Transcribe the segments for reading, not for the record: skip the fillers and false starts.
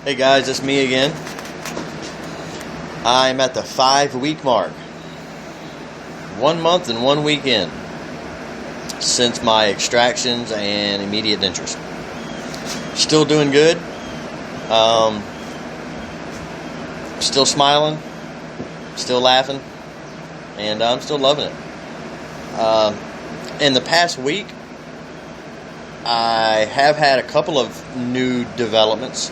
Hey guys, it's me again. I'm at the 5-week mark. 1 month and 1 week in since my extractions and immediate dentures. Still doing good. Still smiling. Still laughing. And I'm still loving it. In the past week, I have had a couple of new developments.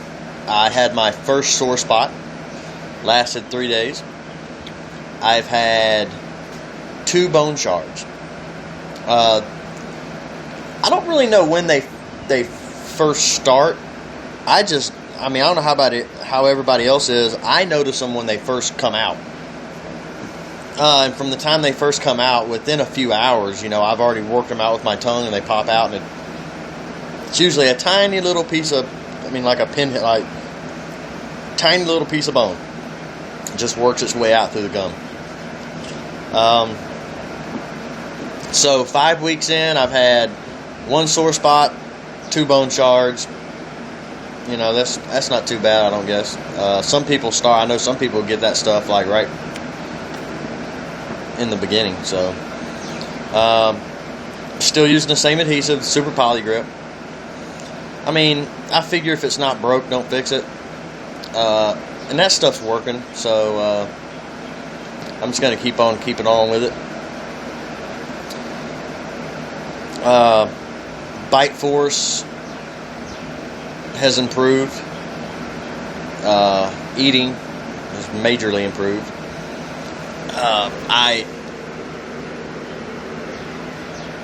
I had my first sore spot. Lasted 3 days. I've had 2 bone shards. I don't really know when they first start. I don't know how everybody else is. I notice them when they first come out. And from the time they first come out, within a few hours, I've already worked them out with my tongue, and they pop out, and it's usually a tiny little piece of, like a pinhead, like tiny little piece of bone. It just works its way out through the gum. So 5 weeks in, I've had 1 sore spot, 2 bone shards. That's not too bad, I don't guess. Some people I know some people get that stuff like right in the beginning. So, still using the same adhesive, Super Poly Grip. I figure if it's not broke, don't fix it. And that stuff's working, so I'm just going to keep on keeping on with it. Bite force has improved. Eating has majorly improved.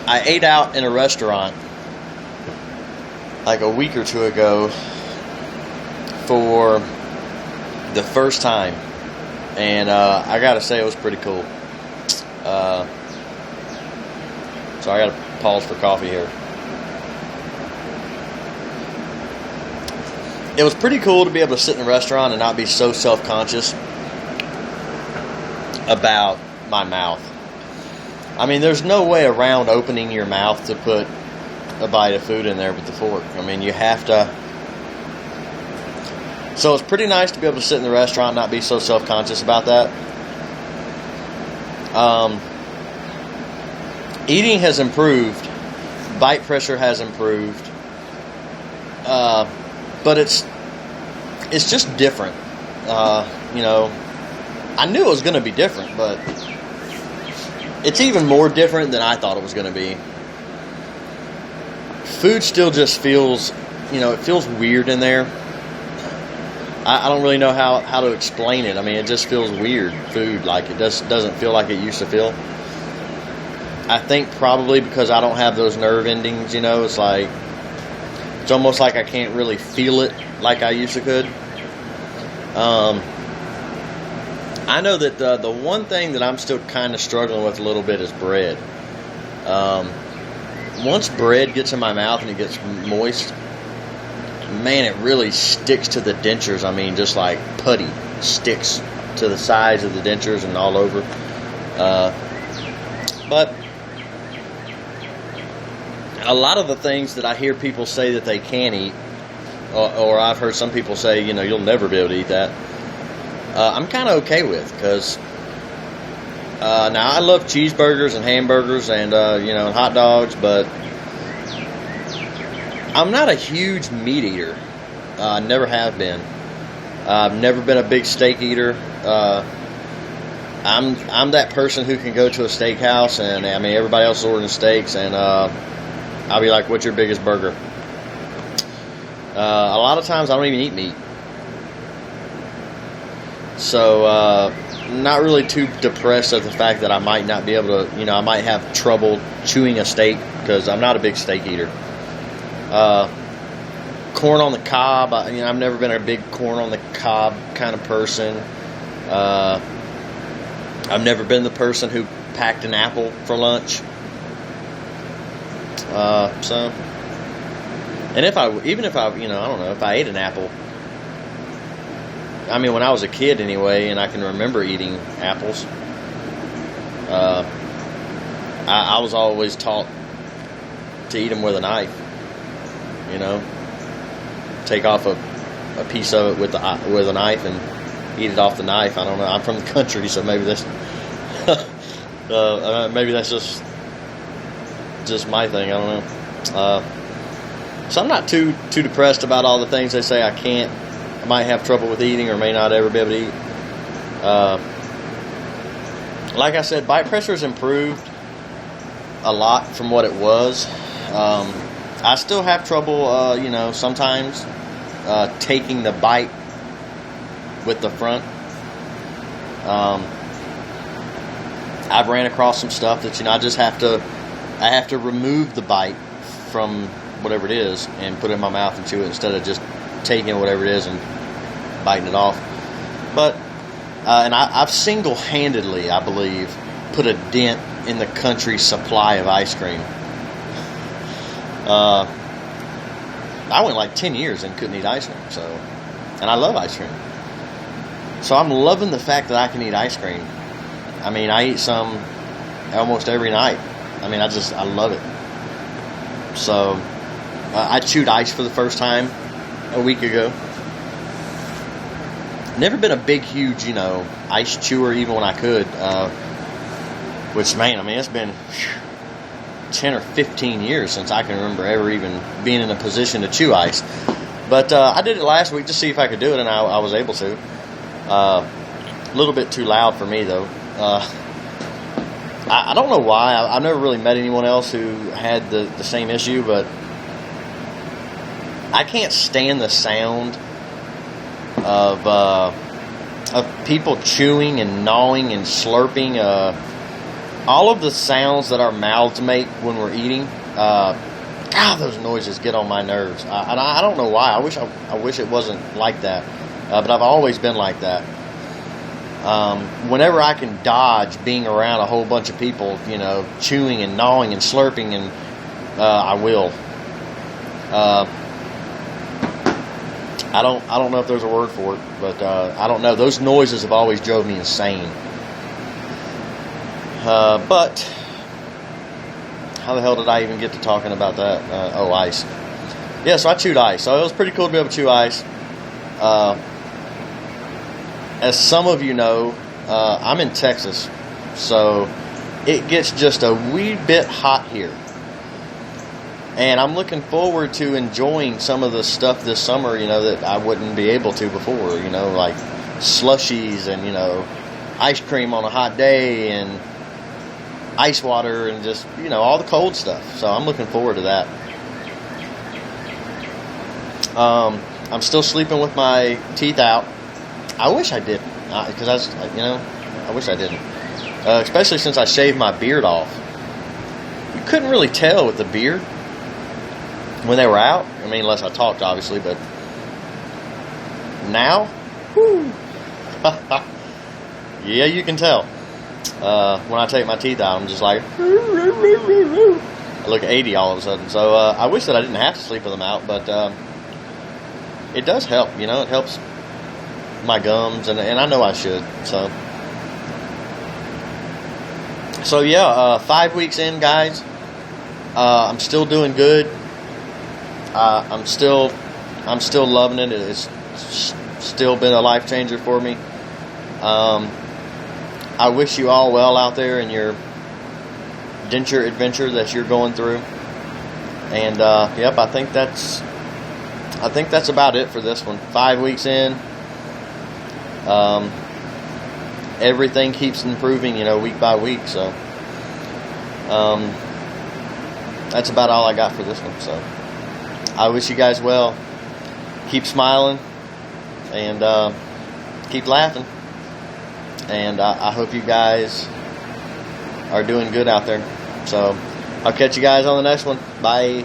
I ate out in a restaurant like a week or 2 ago for the first time, and I gotta say it was pretty cool. So I gotta pause for coffee here. It was pretty cool to be able to sit in a restaurant and not be so self-conscious about my mouth. There's no way around opening your mouth to put a bite of food in there with the fork. You have to. So it's pretty nice to be able to sit in the restaurant and not be so self-conscious about that. Eating has improved. Bite pressure has improved. But it's just different. I knew it was going to be different, but it's even more different than I thought it was going to be. Food still just feels, it feels weird in there. I don't really know how to explain it. it just feels weird. Food, like it doesn't feel like it used to feel. I think probably because I don't have those nerve endings, it's like, it's almost like I can't really feel it like I used to could. I know that the one thing that I'm still kind of struggling with a little bit is bread. Once bread gets in my mouth and it gets moist, man, it really sticks to the dentures. Just like putty sticks to the sides of the dentures and all over. But a lot of the things that I hear people say that they can't eat, or I've heard some people say, you'll never be able to eat that, I'm kind of okay with, because now I love cheeseburgers and hamburgers and hot dogs, but I'm not a huge meat eater. I never have been. I've never been a big steak eater. I'm that person who can go to a steakhouse and everybody else is ordering steaks, and I'll be like, "What's your biggest burger?" A lot of times I don't even eat meat, so not really too depressed at the fact that I might not be able to. I might have trouble chewing a steak because I'm not a big steak eater. Corn on the cob. I've never been a big corn on the cob kind of person. I've never been the person who packed an apple for lunch. And if I ate an apple, when I was a kid anyway, and I can remember eating apples, I was always taught to eat them with a knife. Take off a a piece of it with a knife and eat it off the knife. I don't know. I'm from the country, so maybe that's maybe that's just my thing. I don't know. So I'm not too depressed about all the things they say I can't. I might have trouble with eating or may not ever be able to eat. Like I said, bite pressure has improved a lot from what it was. I still have trouble, sometimes taking the bite with the front. I've ran across some stuff that I have to remove the bite from whatever it is and put it in my mouth and chew it instead of just taking whatever it is and biting it off. But I've single-handedly, I believe, put a dent in the country's supply of ice cream. I went like 10 years and couldn't eat ice cream, and I love ice cream. So I'm loving the fact that I can eat ice cream. I mean, I eat some almost every night. I mean, I love it. So I chewed ice for the first time a week ago. Never been a big, huge, ice chewer even when I could. Which, man, I mean, it's been 10 or 15 years since I can remember ever even being in a position to chew ice. But I did it last week to see if I could do it, and I was able to. A little bit too loud for me, though. I don't know why. I've never really met anyone else who had the same issue, but I can't stand the sound of people chewing and gnawing and slurping. All of the sounds that our mouths make when we're eating. Those noises get on my nerves. And I don't know why. I wish it wasn't like that. But I've always been like that. Whenever I can dodge being around a whole bunch of people, chewing and gnawing and slurping, and I will. I don't know if there's a word for it, but I don't know. Those noises have always drove me insane. But how the hell did I even get to talking about that? Ice. Yeah, so I chewed ice. So it was pretty cool to be able to chew ice. As some of you know, I'm in Texas, so it gets just a wee bit hot here. And I'm looking forward to enjoying some of the stuff this summer, that I wouldn't be able to before, like slushies and, ice cream on a hot day and ice water and just, all the cold stuff. So I'm looking forward to that. I'm still sleeping with my teeth out. I wish I didn't, because I wish I didn't. Especially since I shaved my beard off. You couldn't really tell with the beard when they were out. I mean, unless I talked, obviously, but now, whoo. Yeah, you can tell. When I take my teeth out, I'm just like, I look 80 all of a sudden. So I wish that I didn't have to sleep with them out, but it does help. It helps my gums, and I know I should. So yeah, 5 weeks in, guys. I'm still doing good. I'm still loving it. It's still been a life changer for me. I wish you all well out there in your denture adventure that you're going through. And yep, I think that's about it for this one. 5 weeks in. Everything keeps improving, week by week. So that's about all I got for this one. So I wish you guys well. Keep smiling and keep laughing. And I hope you guys are doing good out there. So I'll catch you guys on the next one. Bye.